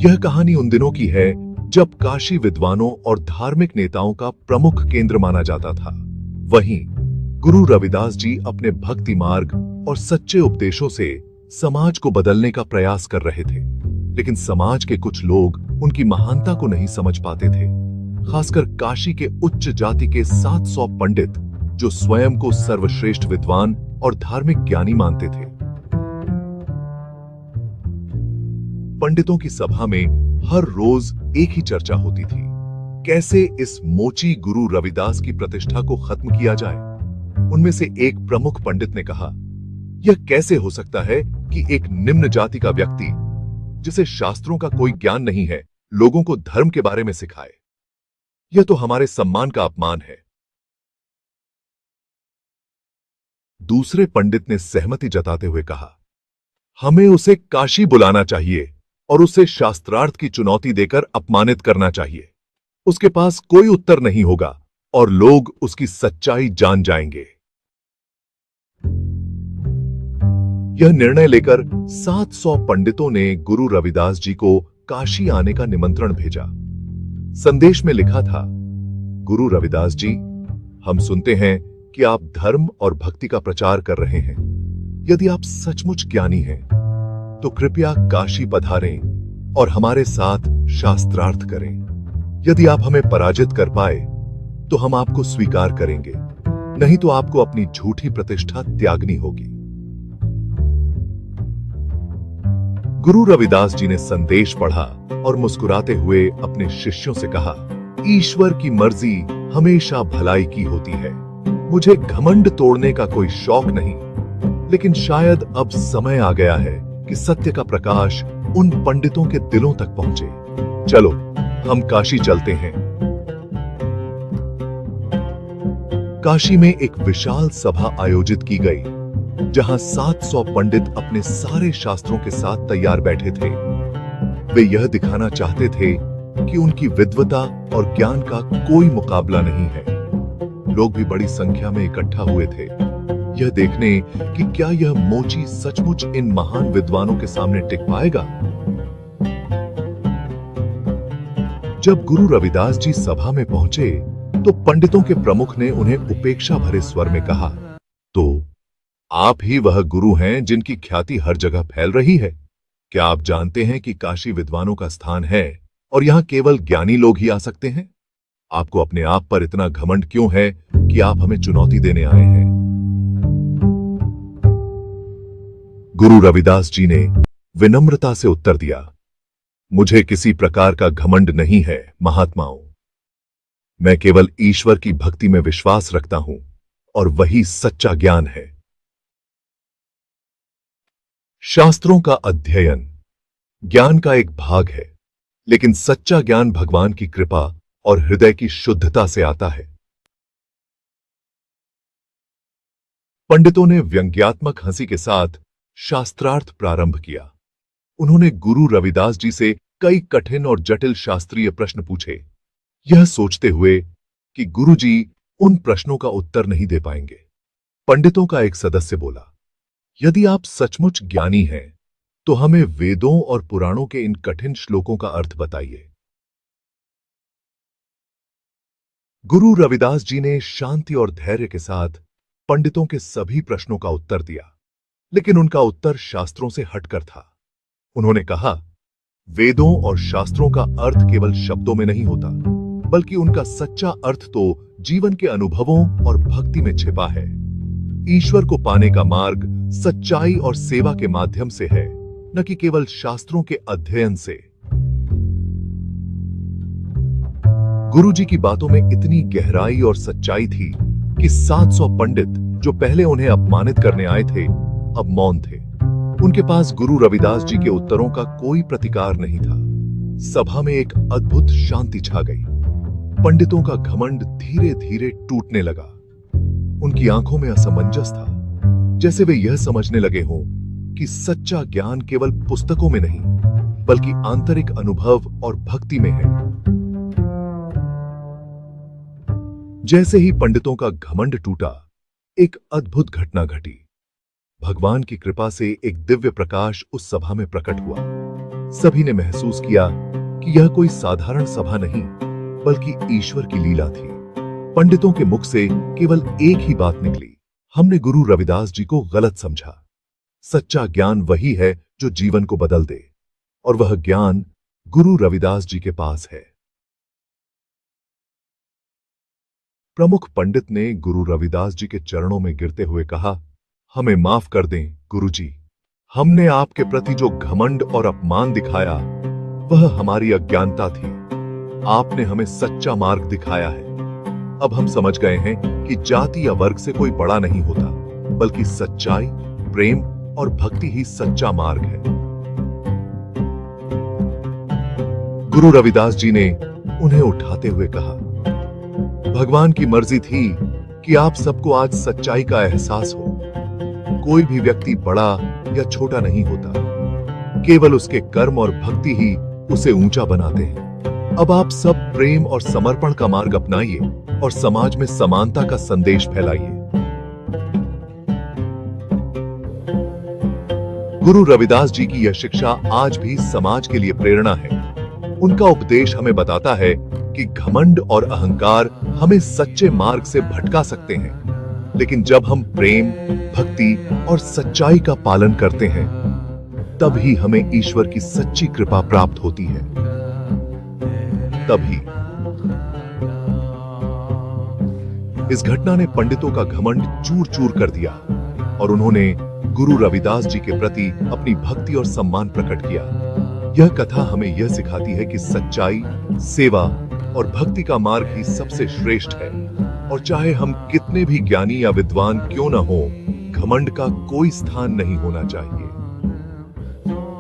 यह कहानी उन दिनों की है जब काशी विद्वानों और धार्मिक नेताओं का प्रमुख केंद्र माना जाता था। वहीं गुरु रविदास जी अपने भक्ति मार्ग और सच्चे उपदेशों से समाज को बदलने का प्रयास कर रहे थे, लेकिन समाज के कुछ लोग उनकी महानता को नहीं समझ पाते थे। खासकर काशी के उच्च जाति के 700 पंडित, जो स्वयं को सर्वश्रेष्ठ विद्वान और धार्मिक ज्ञानी मानते थे। पंडितों की सभा में हर रोज एक ही चर्चा होती थी, कैसे इस मोची गुरु रविदास की प्रतिष्ठा को खत्म किया जाए। उनमें से एक प्रमुख पंडित ने कहा, यह कैसे हो सकता है कि एक निम्न जाति का व्यक्ति, जिसे शास्त्रों का कोई ज्ञान नहीं है, लोगों को धर्म के बारे में सिखाए। यह तो हमारे सम्मान का अपमान है। दूसरे पंडित ने सहमति जताते हुए कहा, हमें उसे काशी बुलाना चाहिए और उसे शास्त्रार्थ की चुनौती देकर अपमानित करना चाहिए। उसके पास कोई उत्तर नहीं होगा और लोग उसकी सच्चाई जान जाएंगे। यह निर्णय लेकर 700 पंडितों ने गुरु रविदास जी को काशी आने का निमंत्रण भेजा। संदेश में लिखा था, गुरु रविदास जी, हम सुनते हैं कि आप धर्म और भक्ति का प्रचार कर रहे हैं। यदि आप सचमुच ज्ञानी हैं, तो कृपया काशी पधारें और हमारे साथ शास्त्रार्थ करें। यदि आप हमें पराजित कर पाए तो हम आपको स्वीकार करेंगे, नहीं तो आपको अपनी झूठी प्रतिष्ठा त्यागनी होगी। गुरु रविदास जी ने संदेश पढ़ा और मुस्कुराते हुए अपने शिष्यों से कहा, ईश्वर की मर्जी हमेशा भलाई की होती है। मुझे घमंड तोड़ने का कोई शौक नहीं, लेकिन शायद अब समय आ गया है कि सत्य का प्रकाश उन पंडितों के दिलों तक पहुंचे। चलो, हम काशी चलते हैं। काशी में एक विशाल सभा आयोजित की गई, जहां 700 पंडित अपने सारे शास्त्रों के साथ तैयार बैठे थे। वे यह दिखाना चाहते थे कि उनकी विद्वता और ज्ञान का कोई मुकाबला नहीं है। लोग भी बड़ी संख्या में इकट्ठा हुए थे, यह देखने कि क्या यह मोची सचमुच इन महान विद्वानों के सामने टिक पाएगा। जब गुरु रविदास जी सभा में पहुंचे तो पंडितों के प्रमुख ने उन्हें उपेक्षा भरे स्वर में कहा, तो आप ही वह गुरु हैं जिनकी ख्याति हर जगह फैल रही है। क्या आप जानते हैं कि काशी विद्वानों का स्थान है और यहां केवल ज्ञानी लोग ही आ सकते हैं? आपको अपने आप पर इतना घमंड क्यों है कि आप हमें चुनौती देने आए हैं? गुरु रविदास जी ने विनम्रता से उत्तर दिया, मुझे किसी प्रकार का घमंड नहीं है महात्माओं। मैं केवल ईश्वर की भक्ति में विश्वास रखता हूं और वही सच्चा ज्ञान है। शास्त्रों का अध्ययन ज्ञान का एक भाग है, लेकिन सच्चा ज्ञान भगवान की कृपा और हृदय की शुद्धता से आता है। पंडितों ने व्यंग्यात्मक हंसी के साथ शास्त्रार्थ प्रारंभ किया। उन्होंने गुरु रविदास जी से कई कठिन और जटिल शास्त्रीय प्रश्न पूछे, यह सोचते हुए कि गुरु जी उन प्रश्नों का उत्तर नहीं दे पाएंगे। पंडितों का एक सदस्य बोला, यदि आप सचमुच ज्ञानी हैं, तो हमें वेदों और पुराणों के इन कठिन श्लोकों का अर्थ बताइए। गुरु रविदास जी ने शांति और धैर्य के साथ पंडितों के सभी प्रश्नों का उत्तर दिया, लेकिन उनका उत्तर शास्त्रों से हटकर था। उन्होंने कहा, वेदों और शास्त्रों का अर्थ केवल शब्दों में नहीं होता, बल्कि उनका सच्चा अर्थ तो जीवन के अनुभवों और भक्ति में छिपा है। ईश्वर को पाने का मार्ग सच्चाई और सेवा के माध्यम से है, न कि केवल शास्त्रों के अध्ययन से। गुरु जी की बातों में इतनी गहराई और सच्चाई थी कि 700 पंडित, जो पहले उन्हें अपमानित करने आए थे, अब मौन थे। उनके पास गुरु रविदास जी के उत्तरों का कोई प्रतिकार नहीं था। सभा में एक अद्भुत शांति छा गई। पंडितों का घमंड धीरे धीरे टूटने लगा। उनकी आंखों में असमंजस था, जैसे वे यह समझने लगे हों कि सच्चा ज्ञान केवल पुस्तकों में नहीं, बल्कि आंतरिक अनुभव और भक्ति में है। जैसे ही पंडितों का घमंड टूटा, एक अद्भुत घटना घटी। भगवान की कृपा से एक दिव्य प्रकाश उस सभा में प्रकट हुआ। सभी ने महसूस किया कि यह कोई साधारण सभा नहीं, बल्कि ईश्वर की लीला थी। पंडितों के मुख से केवल एक ही बात निकली, हमने गुरु रविदास जी को गलत समझा। सच्चा ज्ञान वही है जो जीवन को बदल दे, और वह ज्ञान गुरु रविदास जी के पास है। प्रमुख पंडित ने गुरु रविदास जी के चरणों में गिरते हुए कहा, हमें माफ कर दें गुरुजी, हमने आपके प्रति जो घमंड और अपमान दिखाया वह हमारी अज्ञानता थी। आपने हमें सच्चा मार्ग दिखाया है। अब हम समझ गए हैं कि जाति या वर्ग से कोई बड़ा नहीं होता, बल्कि सच्चाई, प्रेम और भक्ति ही सच्चा मार्ग है। गुरु रविदास जी ने उन्हें उठाते हुए कहा, भगवान की मर्जी थी कि आप सबको आज सच्चाई का एहसास हो। कोई भी व्यक्ति बड़ा या छोटा नहीं होता, केवल उसके कर्म और भक्ति ही उसे ऊंचा बनाते हैं। अब आप सब प्रेम और समर्पण का मार्ग अपनाइए और समाज में समानता का संदेश फैलाइए। गुरु रविदास जी की यह शिक्षा आज भी समाज के लिए प्रेरणा है। उनका उपदेश हमें बताता है कि घमंड और अहंकार हमें सच्चे मार्ग से भटका सकते हैं, लेकिन जब हम प्रेम, भक्ति और सच्चाई का पालन करते हैं, तभी हमें ईश्वर की सच्ची कृपा प्राप्त होती है। तभी इस घटना ने पंडितों का घमंड चूर चूर कर दिया और उन्होंने गुरु रविदास जी के प्रति अपनी भक्ति और सम्मान प्रकट किया। यह कथा हमें यह सिखाती है कि सच्चाई, सेवा और भक्ति का मार्ग ही सबसे श्रेष्ठ है, और चाहे हम कितने भी ज्ञानी या विद्वान क्यों न हो, घमंड का कोई स्थान नहीं होना चाहिए।